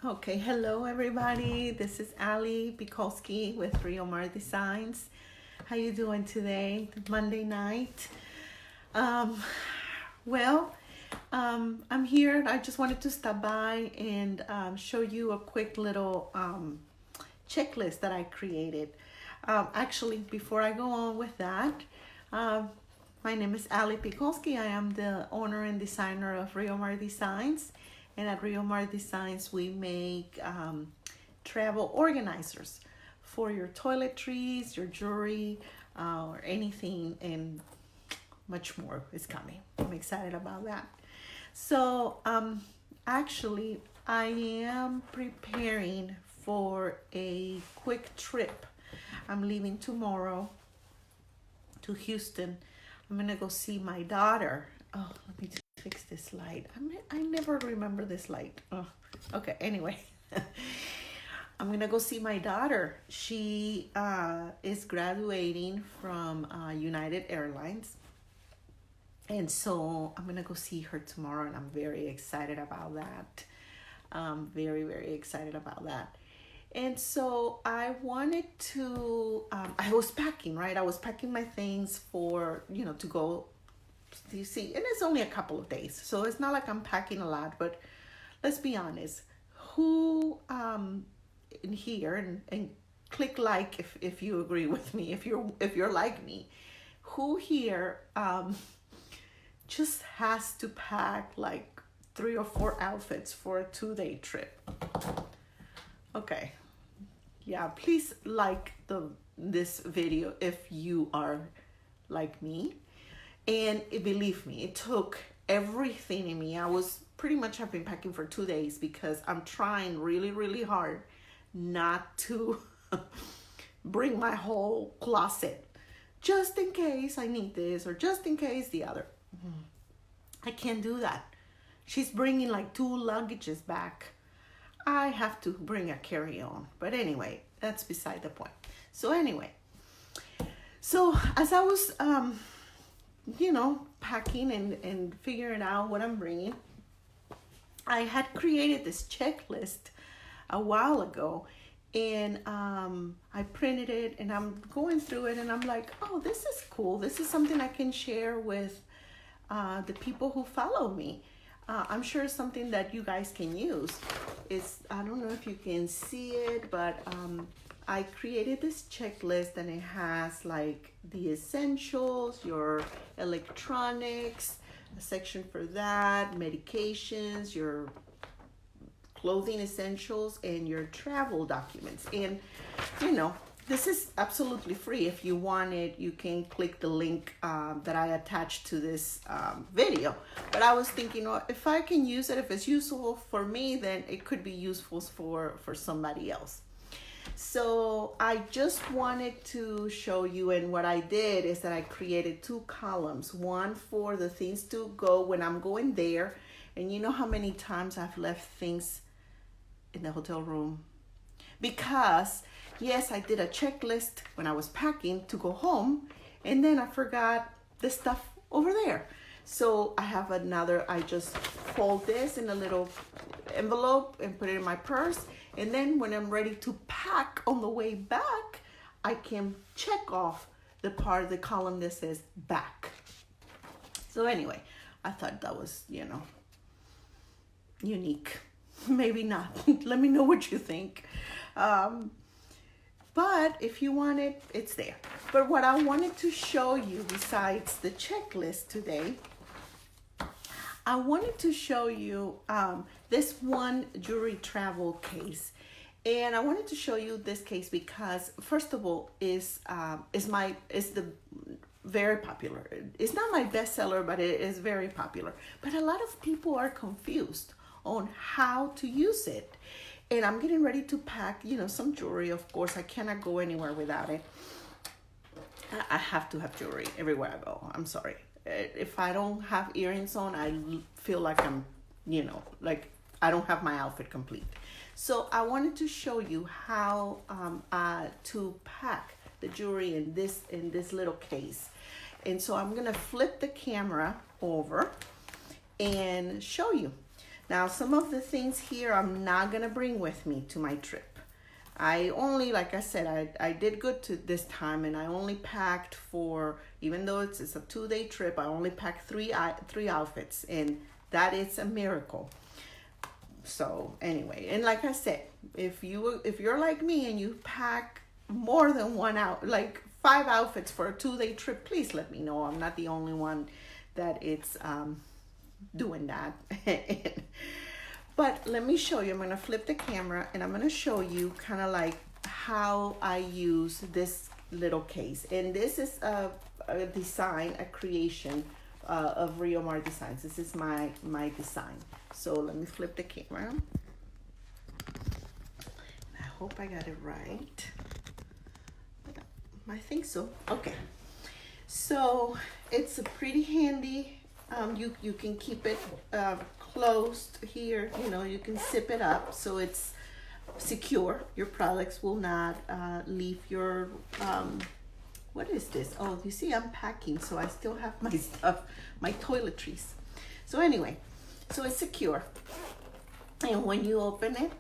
Okay, hello everybody. This is Ali Bikolski with Riomar Designs. How you doing today? Monday night. Um, well, I'm here. I just wanted to stop by and show you a quick little checklist that I created. Actually, before I go on with that, um, my name is Ali Bikolski. I am the owner and designer of Riomar Designs. And at Riomar Designs, we make travel organizers for your toiletries, your jewelry, or anything, and much more is coming. I'm excited about that. So, actually, I am preparing for a quick trip. I'm leaving tomorrow to Houston. I'm gonna go see my daughter. Oh, let me fix this light. I never remember this light. Oh, okay, anyway. I'm gonna go see my daughter. She is graduating from United Airlines. And so I'm gonna go see her tomorrow, and I'm very excited about that. Very, very excited about that. And so I wanted to, I was packing, right? I was packing my things for, to go. You see, and it's only a couple of days, so it's not like I'm packing a lot. But let's be honest, who in here and click like if you agree with me, if you're like me, who here just has to pack like 3 or 4 outfits for a 2-day trip? Okay, yeah, please like this video if you are like me. And believe me, it took everything in me. I was pretty much have been packing for 2 days because I'm trying really, really hard not to bring my whole closet just in case I need this or just in case the other. I can't do that. She's bringing like 2 luggages back. I have to bring a carry-on. But anyway, that's beside the point. So anyway, as I was packing and figuring out what I'm bringing, I had created this checklist a while ago, and I printed it, and I'm going through it, and I'm like, oh, this is cool. This is something I can share with the people who follow me. I'm sure it's something that you guys can use. I don't know if you can see it, but I created this checklist, and it has like the essentials, your electronics, a section for that, medications, your clothing essentials, and your travel documents. And this is absolutely free. If you want it, you can click the link that I attached to this video. But I was thinking, if I can use it, if it's useful for me, then it could be useful for somebody else. So I just wanted to show you, and what I did is that I created 2 columns. One for the things to go when I'm going there. And you know how many times I've left things in the hotel room? Because yes, I did a checklist when I was packing to go home, and then I forgot the stuff over there. So I just fold this in a little envelope and put it in my purse. And then when I'm ready to pack on the way back, I can check off the part of the column that says back. So anyway, I thought that was, unique. Maybe not. Let me know what you think. But if you want it, it's there. But what I wanted to show you besides the checklist today, I wanted to show you this one jewelry travel case. And I wanted to show you this case because, first of all, is the very popular. It's not my bestseller, but it is very popular. But a lot of people are confused on how to use it. And I'm getting ready to pack, some jewelry. Of course, I cannot go anywhere without it. I have to have jewelry everywhere I go. I'm sorry. If I don't have earrings on, I feel like I'm, like I don't have my outfit complete. So I wanted to show you how to pack the jewelry in this little case. And so I'm gonna flip the camera over and show you. Now, some of the things here I'm not gonna bring with me to my trip. I only, like I said, I did good to this time, and I only packed for, even though it's a 2-day trip, I only packed three outfits, and that is a miracle. So anyway, and like I said, if you're like me and you pack more than one out, like 5 outfits for a 2-day trip, please let me know. I'm not the only one that it's doing that. But let me show you. I'm going to flip the camera and I'm going to show you kind of like how I use this little case. And this is a design, a creation of Riomar Designs. This is my design. So let me flip the camera. I hope I got it right. I think so. Okay. So it's a pretty handy. You can keep it closed here. You know, you can zip it up so it's secure. Your products will not leave your what is this? Oh, you see I'm packing, so I still have my stuff, my toiletries. So anyway, so it's secure. And when you open it,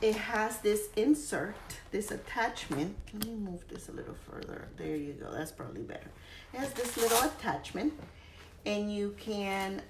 it has this insert, this attachment. Let me move this a little further. There you go. That's probably better. It has this little attachment, and you can,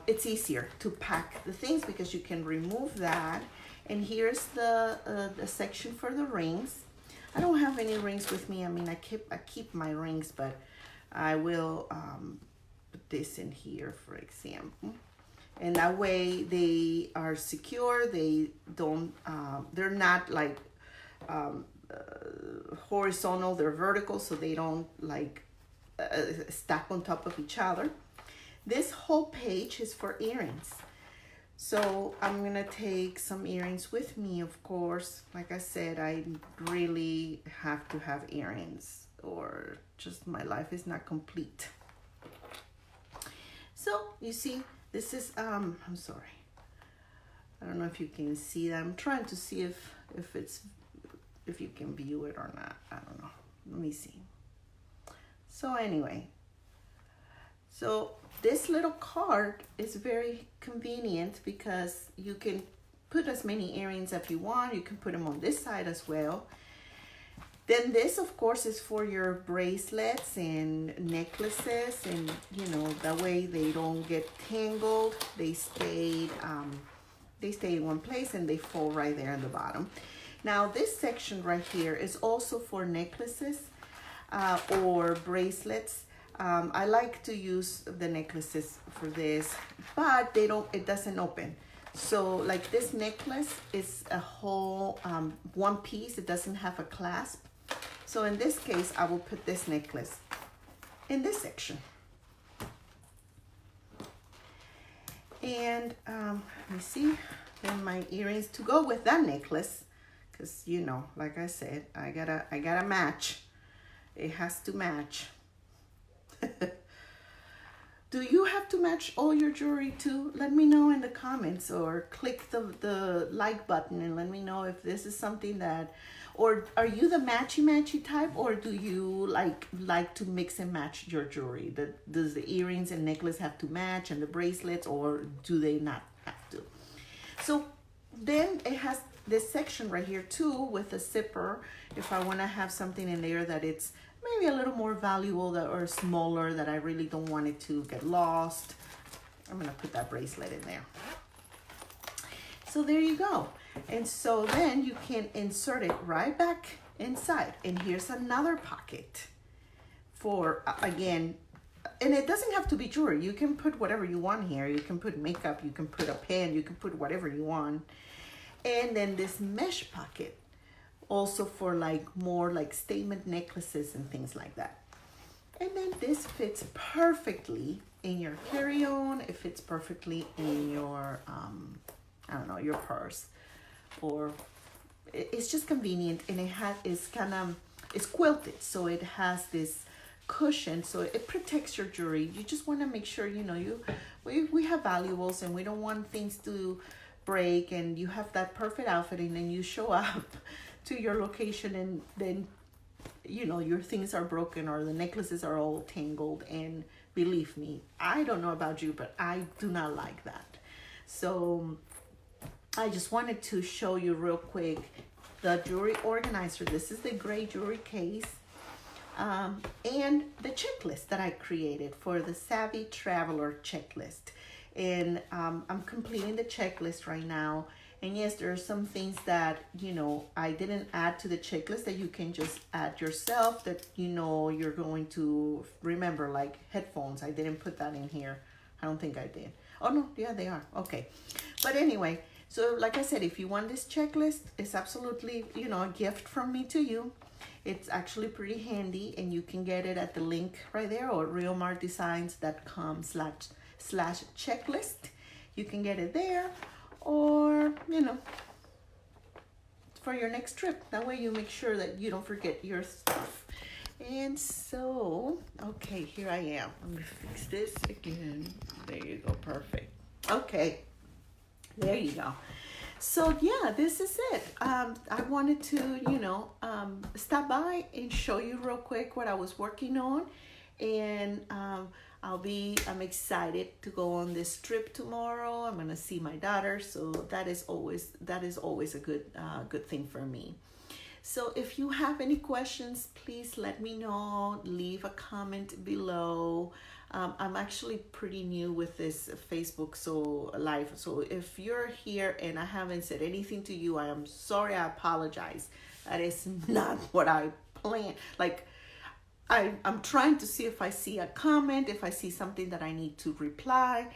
it's easier to pack the things because you can remove that. And here's the section for the rings. I don't have any rings with me. I mean, I keep my rings, but I will put this in here, for example. And that way they are secure. They don't, they're not like horizontal, they're vertical, so they don't like stack on top of each other. This whole page is for earrings. So I'm gonna take some earrings with me, of course. Like I said, I really have to have earrings or just my life is not complete. So you see, this is, I'm sorry. I don't know if you can see that. I'm trying to see if you can view it or not. I don't know. Let me see. So anyway, so this little card is very convenient because you can put as many earrings as you want. You can put them on this side as well. Then this, of course, is for your bracelets and necklaces, and you know, that way they don't get tangled. They stay in one place and they fall right there in the bottom. Now this section right here is also for necklaces or bracelets. I like to use the necklaces for this, but it doesn't open. So like this necklace is a whole one piece. It doesn't have a clasp. So in this case, I will put this necklace in this section. And let me see, then my earrings to go with that necklace, because you know, like I said, I gotta match. It has to match. Do you have to match all your jewelry too? Let me know in the comments, or click the like button and let me know if this is something that, or are you the matchy type, or do you like to mix and match your jewelry? Does the earrings and necklace have to match, and the bracelets, or do they not have to? So then it has this section right here too with a zipper if I want to have something in there that it's maybe a little more valuable or smaller, that I really don't want it to get lost. I'm gonna put that bracelet in there. So there you go. And so then you can insert it right back inside. And here's another pocket for, again, and it doesn't have to be jewelry. You can put whatever you want here. You can put makeup, you can put a pen, you can put whatever you want. And then this mesh pocket, also for like more like statement necklaces and things like that. And then this fits perfectly in your carry-on. It fits perfectly in your, I don't know, your purse. Or it's just convenient, and it's quilted, so it has this cushion, so it protects your jewelry. You just want to make sure, you know, we have valuables and we don't want things to break, and you have that perfect outfit, and then you show up to your location and then, you know, your things are broken or the necklaces are all tangled. And believe me, I don't know about you, but I do not like that. So I just wanted to show you real quick the jewelry organizer. This is the gray jewelry case. And the checklist that I created for the Savvy Traveler checklist. And I'm completing the checklist right now. And yes, there are some things that, you know, I didn't add to the checklist that you can just add yourself that, you know, you're going to remember, like headphones. I didn't put that in here. I don't think I did. Oh, no, yeah, they are. Okay. But anyway, so like I said, if you want this checklist, it's absolutely, you know, a gift from me to you. It's actually pretty handy, and you can get it at the link right there, or riomardesigns.com/checklist. You can get it there, or, you know, for your next trip. That way you make sure that you don't forget your stuff. And so, okay, here I am. Let me fix this again. There you go, perfect. Okay, there you go. So yeah, this is it. I wanted to, you know, stop by and show you real quick what I was working on. And I'm excited to go on this trip tomorrow. I'm gonna see my daughter, so that is always a good thing for me. So if you have any questions, please let me know. Leave a comment below. I'm actually pretty new with this Facebook live. So if you're here and I haven't said anything to you, I am sorry. I apologize. That is not what I planned. Like, I'm trying to see if I see a comment, if I see something that I need to reply.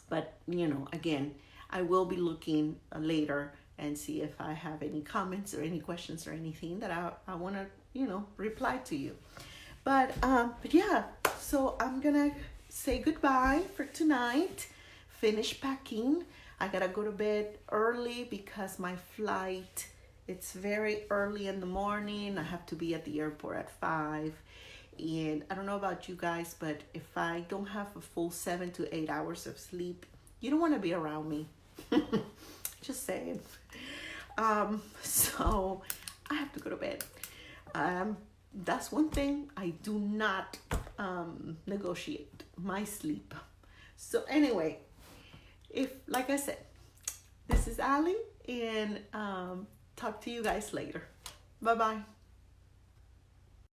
But, you know, again, I will be looking later and see if I have any comments or any questions or anything that I want to, you know, reply to you. But yeah, so I'm gonna say goodbye for tonight. Finish packing. I gotta go to bed early because my flight, it's very early in the morning. I have to be at the airport at 5. And I don't know about you guys, but if I don't have a full 7 to 8 hours of sleep, you don't want to be around me. Just saying. So I have to go to bed. That's one thing I do not negotiate, my sleep. So anyway, like I said, this is Ali, and talk to you guys later. Bye-bye.